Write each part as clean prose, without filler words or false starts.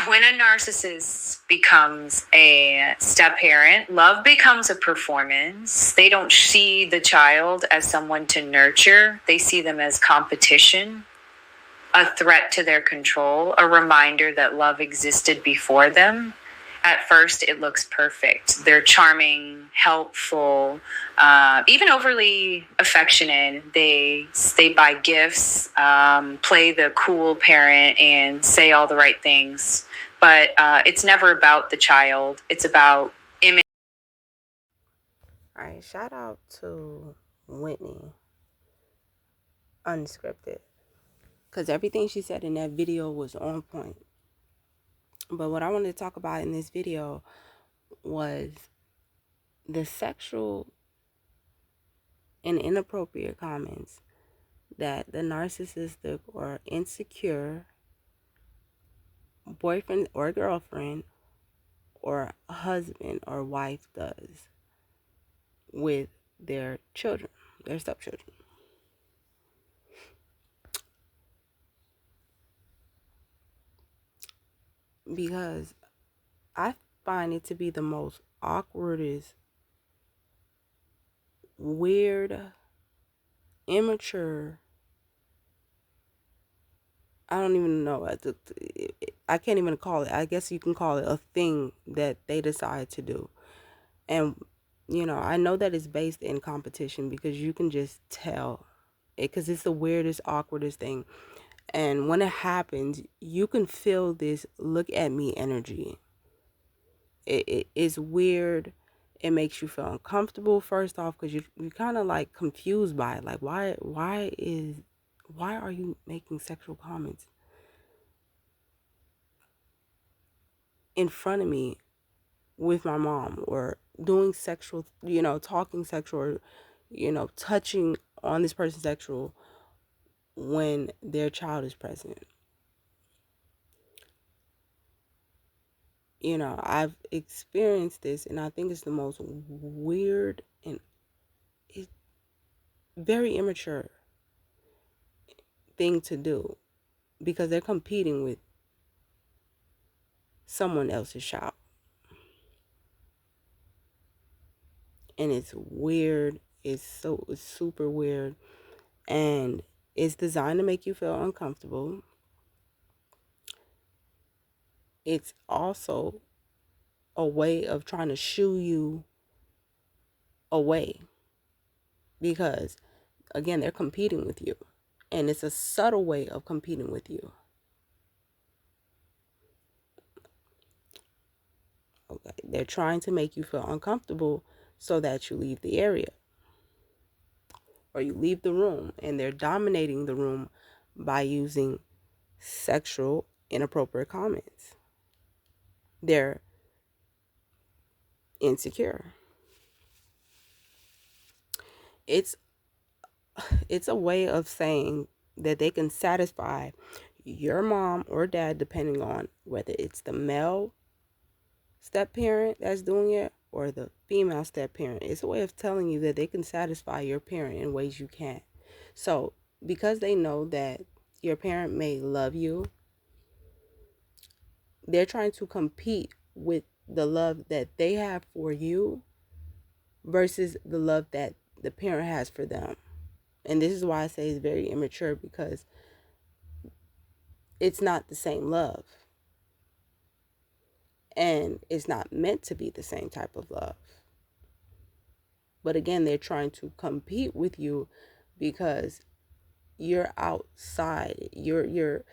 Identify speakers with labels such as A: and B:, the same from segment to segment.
A: When a narcissist becomes a step parent, love becomes a performance. They don't see the child as someone to nurture, they see them as competition, a threat to their control, a reminder that love existed before them. At first, it looks perfect. They're charming, helpful, even overly affectionate. They buy gifts, play the cool parent, and say all the right things. But it's never about the child. It's about image.
B: All right, shout out to Whitney, unscripted, because everything she said in that video was on point. But what I wanted to talk about in this video was the sexual and inappropriate comments that the narcissistic or insecure boyfriend or girlfriend or husband or wife does with their children, their stepchildren. Because I find it to be the most awkwardest, weird, immature. I don't even know. I can't even call it. I guess you can call it a thing that they decide to do. And, I know that it's based in competition because you can just tell it, because it's the weirdest, awkwardest thing. And when it happens, you can feel this look at me energy. It's weird. It makes you feel uncomfortable first off, because you're kind of like confused by it. Like, why are you making sexual comments in front of me with my mom, or doing sexual, talking sexual, or, touching on this person sexual when their child is present? I've experienced this, and I think it's the most weird and it's very immature thing to do, because they're competing with someone else's child. And it's weird. It's super weird. And it's designed to make you feel uncomfortable. It's also a way of trying to shoo you away, because, again, they're competing with you. And it's a subtle way of competing with you. Okay. They're trying to make you feel uncomfortable so that you leave the area or you leave the room, and they're dominating the room by using sexual inappropriate comments. They're insecure. It's a way of saying that they can satisfy your mom or dad, depending on whether it's the male step parent that's doing it or the female step parent. It's a way of telling you that they can satisfy your parent in ways you can't. So, because they know that your parent may love you, they're trying to compete with the love that they have for you versus the love that the parent has for them. And this is why I say it's very immature, because it's not the same love. And it's not meant to be the same type of love. But again, they're trying to compete with you because you're outside. You're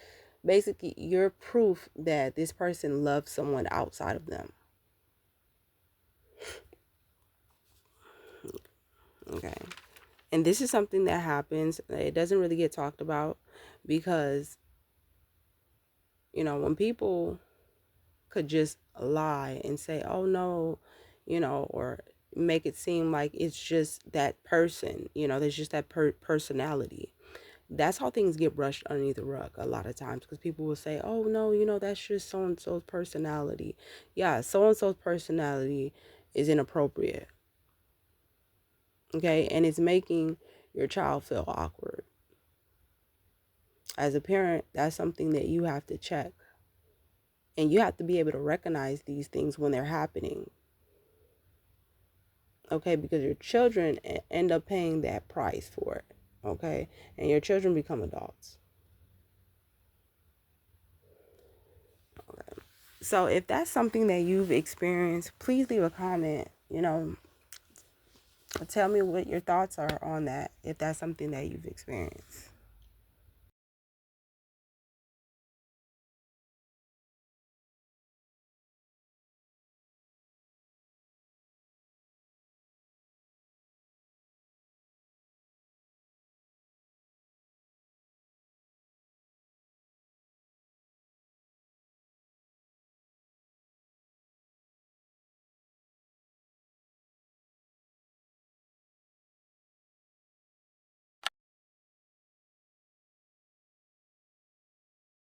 B: basically, you're proof that this person loves someone outside of them. Okay. And this is something that happens. It doesn't really get talked about because, when people could just lie and say, oh no, or make it seem like it's just that person, there's just that personality. That's how things get brushed underneath the rug a lot of times, because people will say, oh no, that's just so-and-so's personality. Yeah, so-and-so's personality is inappropriate. Okay, and it's making your child feel awkward. As a parent, that's something that you have to check And you have to be able to recognize these things when they're happening. Okay, because your children end up paying that price for it. Okay, and your children become adults. Okay. So if that's something that you've experienced, please leave a comment. Tell me what your thoughts are on that, if that's something that you've experienced.